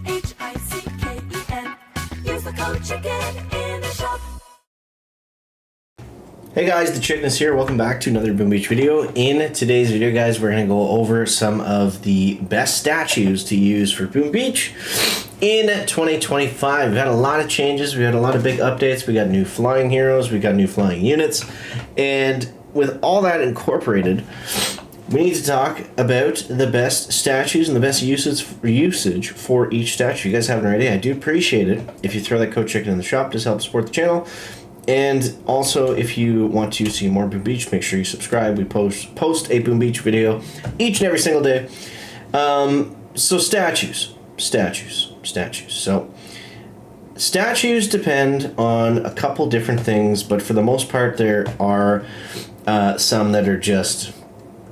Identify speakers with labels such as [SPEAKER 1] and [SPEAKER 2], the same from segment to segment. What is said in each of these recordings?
[SPEAKER 1] CHICKEN. Use the code CHICKEN in the shop.
[SPEAKER 2] Hey guys, the Chickness here. Welcome back to another Boom Beach video. In today's video, guys, we're going to go over some of the best statues to use for Boom Beach in 2025. We've had a lot of changes. We had a lot of big updates. We got new flying heroes. We got new flying units. And with all that incorporated, we need to talk about the best statues and the best usage for each statue. If you guys haven't already, I do appreciate it if you throw that code CHICKEN in the shop to help support the channel. And also, if you want to see more Boom Beach, make sure you subscribe. We post a Boom Beach video each and every single day. So statues. So statues depend on a couple different things, but for the most part, there are some that are just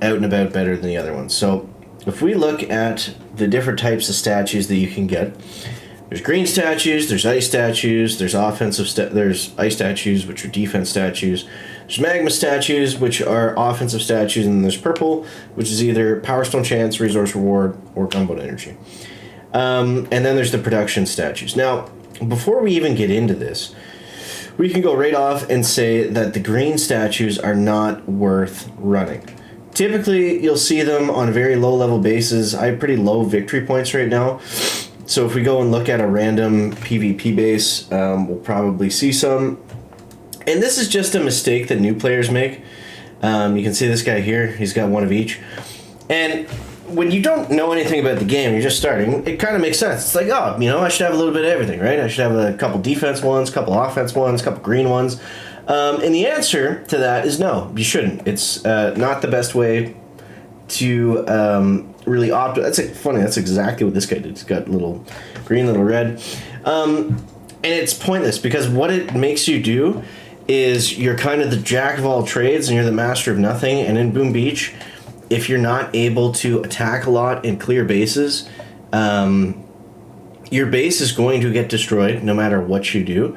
[SPEAKER 2] out and about better than the other ones. So if we look at the different types of statues that you can get, there's green statues, there's ice statues, there's there's ice statues, which are defense statues, there's magma statues, which are offensive statues, and there's purple, which is either power stone chance, resource reward, or gunboat energy. And then there's the production statues. Now, before we even get into this, we can go right off and say that the green statues are not worth running. Typically, you'll see them on a very low level basis. I have pretty low victory points right now. So if we go and look at a random PvP base, we'll probably see some. And this is just a mistake that new players make. You can see this guy here. He's got one of each. And when you don't know anything about the game, you're just starting, it kind of makes sense. It's like, oh, you know, I should have a little bit of everything, right? I should have a couple defense ones, couple offense ones, couple green ones. And the answer to that is no, you shouldn't. It's not the best way to really opt. That's funny. That's exactly what this guy did. He's got little green, little red, and it's pointless because what it makes you do is you're kind of the jack of all trades and you're the master of nothing. And in Boom Beach, if you're not able to attack a lot and clear bases, your base is going to get destroyed no matter what you do.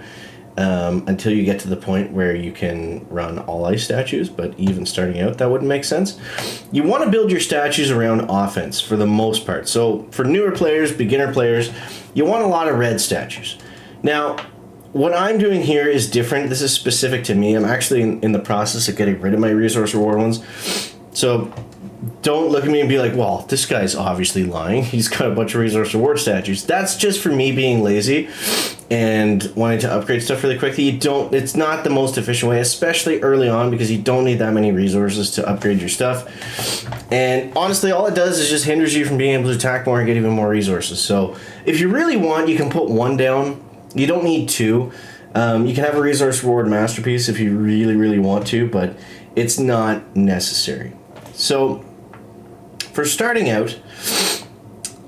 [SPEAKER 2] Until you get to the point where you can run all ice statues, but even starting out, that wouldn't make sense. You want to build your statues around offense for the most part. So for newer players, beginner players, you want a lot of red statues. Now, what I'm doing here is different. This is specific to me. I'm actually in the process of getting rid of my resource reward ones. So don't look at me and be like, well, this guy's obviously lying. He's got a bunch of resource reward statues. That's just for me being lazy and wanting to upgrade stuff really quickly. It's not the most efficient way, especially early on, because you don't need that many resources to upgrade your stuff. And honestly, all it does is just hinders you from being able to attack more and get even more resources. So if you really want, you can put one down. You don't need two. You can have a resource reward masterpiece if you really, really want to, but it's not necessary. So for starting out,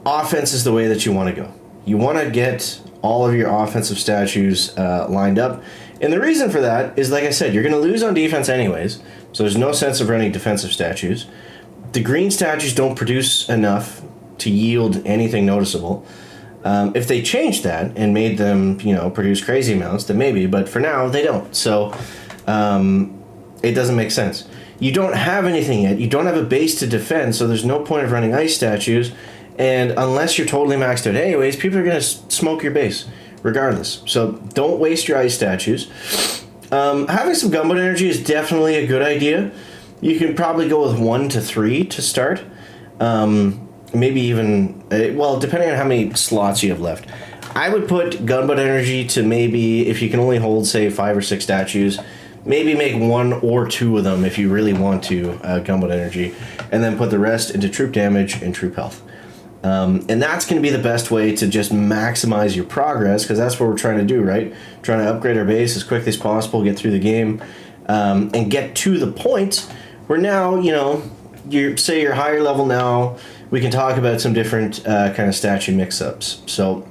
[SPEAKER 2] offense is the way that you want to go. You want to get all of your offensive statues lined up. And the reason for that is, like I said, you're going to lose on defense anyways, so there's no sense of running defensive statues. The green statues don't produce enough to yield anything noticeable. If they changed that and made them, you know, produce crazy amounts, then maybe, but for now, they don't. So it doesn't make sense. You don't have anything yet. You don't have a base to defend, so there's no point of running ice statues. And unless you're totally maxed out anyways, people are going to smoke your base regardless. So don't waste your ice statues. Having some gunboat energy is definitely a good idea. You can probably go with 1 to 3 to start. Maybe even, well, depending on how many slots you have left. I would put gunboat energy to maybe, if you can only hold, say, 5 or 6 statues, maybe make 1 or 2 of them if you really want to, gunboat energy, and then put the rest into troop damage and troop health. And that's going to be the best way to just maximize your progress, because that's what we're trying to do, right? Trying to upgrade our base as quickly as possible, get through the game, and get to the point where now, you know, say you're higher level now, we can talk about some different kind of statue mix-ups. So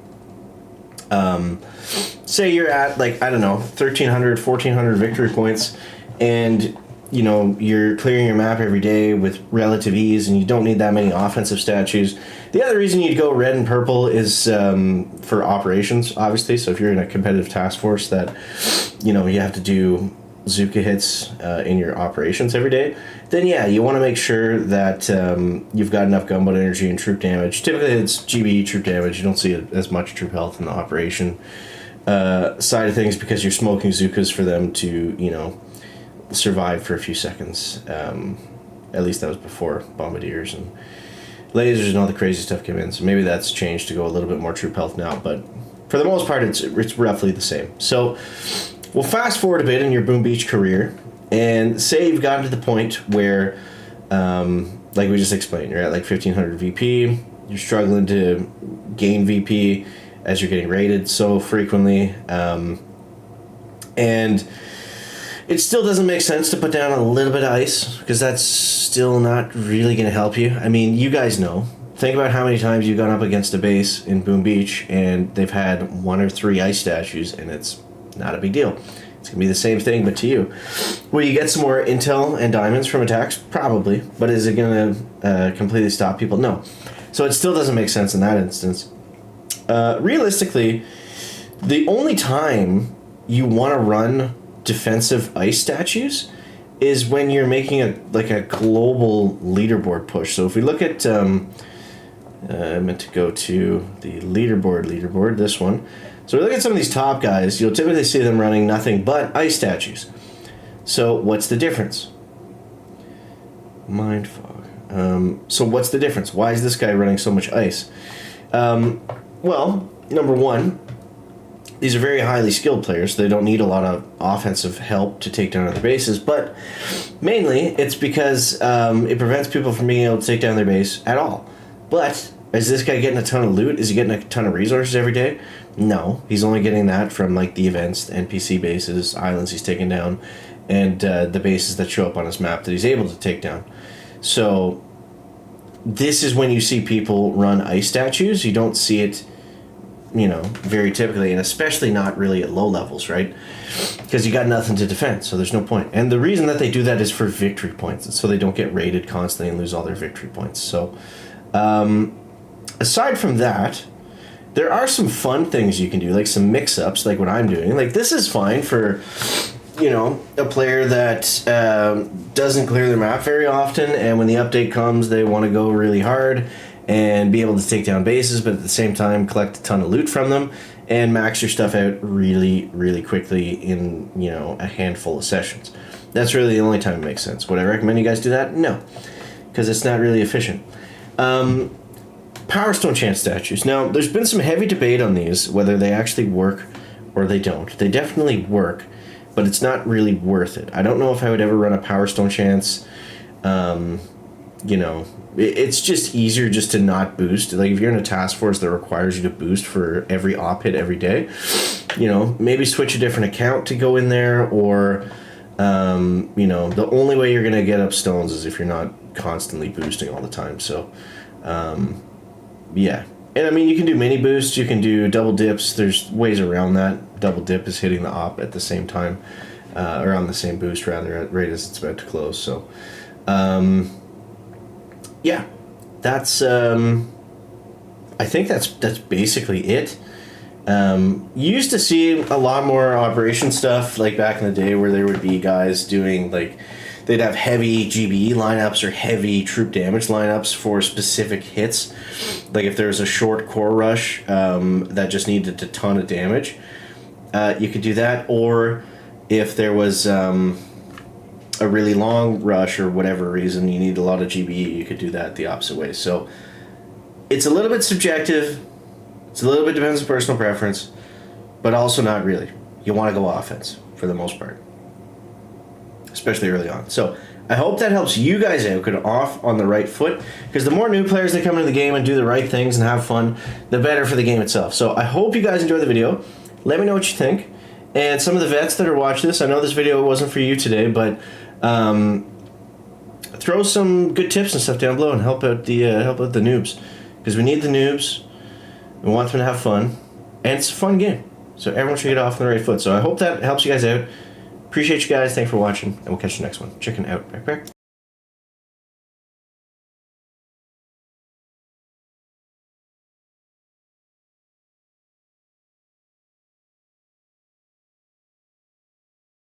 [SPEAKER 2] say you're at, like, I don't know, 1,300, 1,400 victory points, and you know, you're clearing your map every day with relative ease, and you don't need that many offensive statues. The other reason you'd go red and purple is for operations, obviously. So if you're in a competitive task force that, you know, you have to do Zuka hits in your operations every day, then yeah, you want to make sure that you've got enough gunboat energy and troop damage. Typically it's GBE troop damage. You don't see as much troop health in the operation side of things because you're smoking Zukas for them to, you know, survive for a few seconds. At least that was before bombardiers and lasers and all the crazy stuff came in. So maybe that's changed to go a little bit more troop health now, but for the most part, it's roughly the same. So we'll fast forward a bit in your Boom Beach career, and say you've gotten to the point where, like we just explained, you're at like 1500 VP, you're struggling to gain VP as you're getting raided so frequently, and it still doesn't make sense to put down a little bit of ice, because that's still not really going to help you. I mean, you guys know. Think about how many times you've gone up against a base in Boom Beach and they've had 1 or 3 ice statues, and it's not a big deal. It's going to be the same thing, but to you. Will you get some more intel and diamonds from attacks? Probably. But is it going to completely stop people? No. So it still doesn't make sense in that instance. Realistically, the only time you want to run defensive ice statues is when you're making a global leaderboard push. So if we look at... I meant to go to the leaderboard, this one. So we look at some of these top guys, you'll typically see them running nothing but ice statues. So what's the difference? Mindfog. So what's the difference? Why is this guy running so much ice? Well, number one, these are very highly skilled players. So they don't need a lot of offensive help to take down other bases, but mainly it's because it prevents people from being able to take down their base at all. But is this guy getting a ton of loot? Is he getting a ton of resources every day? No, he's only getting that from like the events, the NPC bases, islands he's taking down, and the bases that show up on his map that he's able to take down. So this is when you see people run ice statues. You don't see it, you know, very typically, and especially not really at low levels, right? Because you got nothing to defend, so there's no point. And the reason that they do that is for victory points, and so they don't get raided constantly and lose all their victory points. So aside from that, there are some fun things you can do, like some mix-ups, like what I'm doing. Like, this is fine for, you know, a player that doesn't clear their map very often, and when the update comes, they want to go really hard and be able to take down bases, but at the same time collect a ton of loot from them and max your stuff out really, really quickly in, you know, a handful of sessions. That's really the only time it makes sense. Would I recommend you guys do that? No, because it's not really efficient. Power Stone Chance statues. Now, there's been some heavy debate on these, whether they actually work or they don't. They definitely work, but it's not really worth it. I don't know if I would ever run a Power Stone Chance. You know, it's just easier just to not boost. Like, if you're in a task force that requires you to boost for every op hit every day, you know, maybe switch a different account to go in there, or, you know, the only way you're going to get up stones is if you're not constantly boosting all the time. So, yeah. And I mean, you can do mini boosts, you can do double dips. There's ways around that. Double dip is hitting the op at the same time, or on the same boost rather, right as it's about to close. So, yeah, that's, I think that's basically it. You used to see a lot more operation stuff, like back in the day, where there would be guys doing, like, they'd have heavy GBE lineups or heavy troop damage lineups for specific hits. Like if there was a short core rush that just needed a ton of damage, you could do that. Or if there was a really long rush or whatever reason, you need a lot of GBE, you could do that the opposite way. So it's a little bit subjective. It's a little bit depends on personal preference, but also not really. You want to go offense for the most part, especially early on. So I hope that helps you guys out, get off on the right foot, because the more new players that come into the game and do the right things and have fun, the better for the game itself. So I hope you guys enjoy the video. Let me know what you think. And some of the vets that are watching this, I know this video wasn't for you today, but throw some good tips and stuff down below and help out the noobs, because we need the noobs. We want them to have fun, and it's a fun game. So everyone should get off on the right foot. So I hope that helps you guys out. Appreciate you guys. Thanks for watching, and we'll catch you next one. Chicken out. Back.